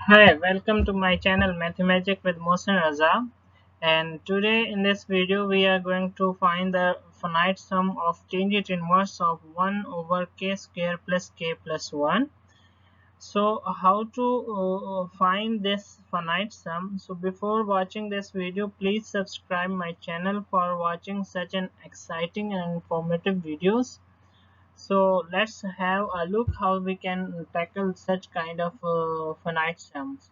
Hi, welcome to my channel Mathemagic with Mohsin Raza. And today in this video we are going to find the finite sum of tangent inverse of 1 over k square plus k plus 1. So how to find this finite sum? So before watching this video, please subscribe my channel for watching such an exciting and informative videos. So let's have a look how we can tackle such kind of finite sums.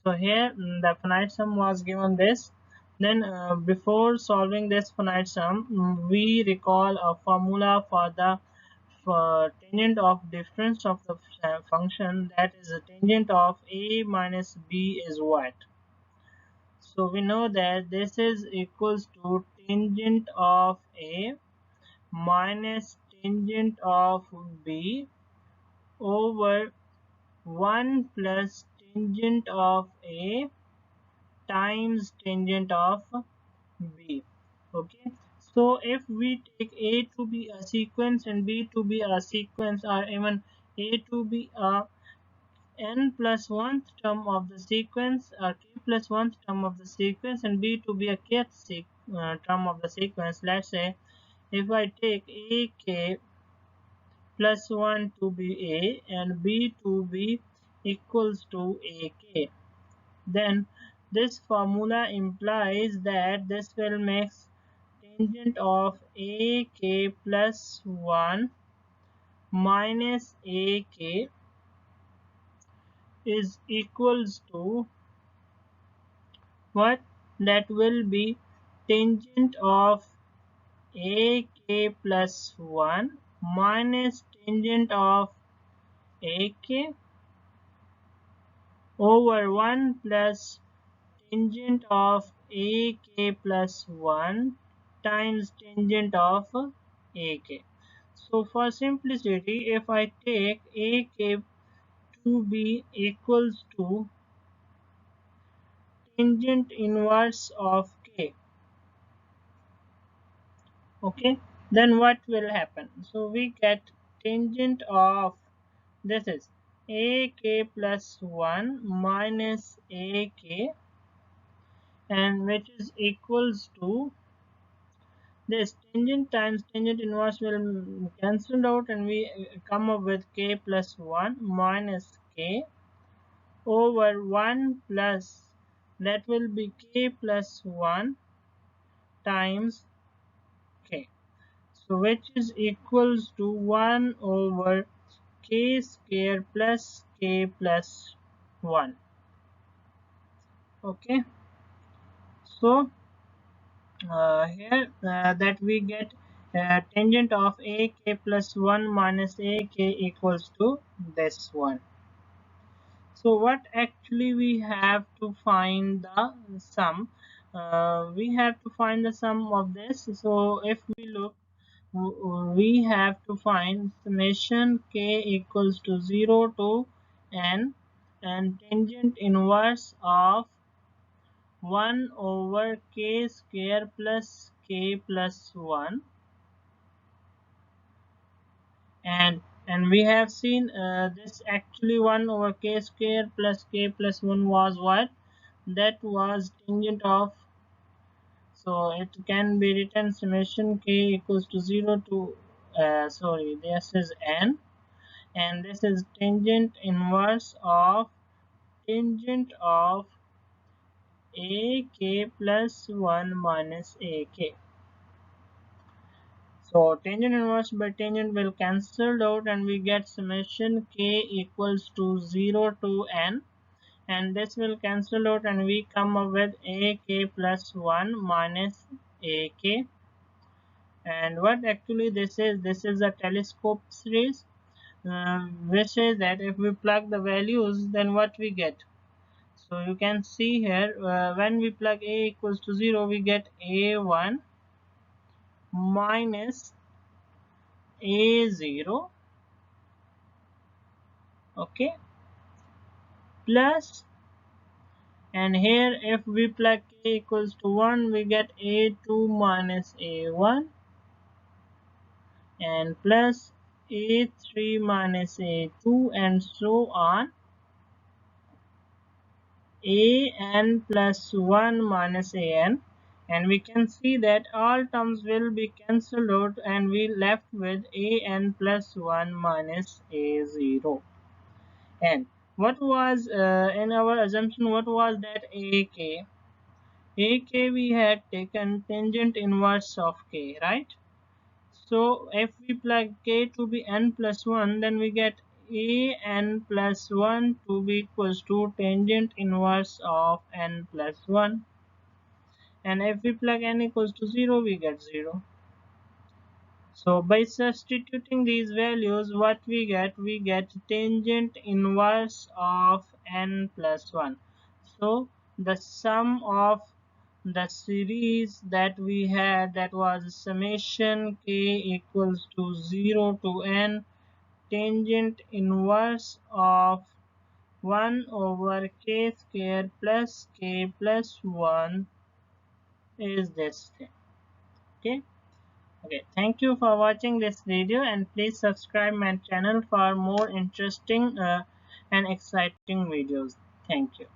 So here the finite sum was given this. Then before solving this finite sum, we recall a formula for the tangent of difference of the function, that is the tangent of a minus b is what? So we know that this is equals to tangent of a minus tangent of b over 1 plus tangent of a times tangent of b. Okay, so if we take a to be a sequence and b to be a sequence, or even a to be a n plus 1th term of the sequence, or k plus 1th term of the sequence, and b to be a kth term of the sequence. Let's say if I take a k plus 1 to be a and b to be equals to a k, then this formula implies that this will make tangent of a k plus 1 minus a k is equals to what? That will be tangent of a k plus 1 minus tangent of a k over 1 plus tangent of a k plus 1 times tangent of a k. So for simplicity, if I take a k to be equals to tangent inverse of k, okay, then what will happen? So we get tangent of, this is a k plus 1 minus a k, and which is equals to this tangent times tangent inverse will cancel out, and we come up with k plus 1 minus k over 1 plus, that will be k plus 1 times k. So which is equals to 1 over k square plus k plus 1. Okay. So here that we get tangent of a k plus 1 minus a k equals to this one. So what actually we have to find the sum? We have to find the sum of this. So if we look, we have to find summation k equals to 0 to n, and tangent inverse of 1 over k square plus k plus 1, and we have seen this actually 1 over k square plus k plus 1 was what? That was tangent of, so it can be written summation k equals to 0 to sorry, this is n, and this is tangent inverse of tangent of a k plus 1 minus a k. So tangent inverse by tangent will cancel out, and we get summation k equals to 0 to n, and this will cancel out, and we come up with a k plus 1 minus a k. And what actually this is? This is a telescope series, which says that if we plug the values, then what we get? So you can see here, when we plug a equals to 0, we get a1 minus a0, okay, plus, and here if we plug k equals to 1, we get a2 minus a1, and plus a3 minus a2, and so on. an plus 1 minus an, and we can see that all terms will be cancelled out and we left with an plus 1 minus a0. And what was in our assumption, what was that ak we had taken tangent inverse of k, right? So if we plug k to be n plus 1, then we get an plus 1 to be equals to tangent inverse of n plus 1. And if we plug n equals to 0, we get 0. So by substituting these values, what we get? We get tangent inverse of n plus 1. So the sum of the series that we had, that was summation k equals to 0 to n tangent inverse of 1 over k square plus k plus 1 is this thing. Okay. Okay, thank you for watching this video, and please subscribe my channel for more interesting and exciting videos. Thank you.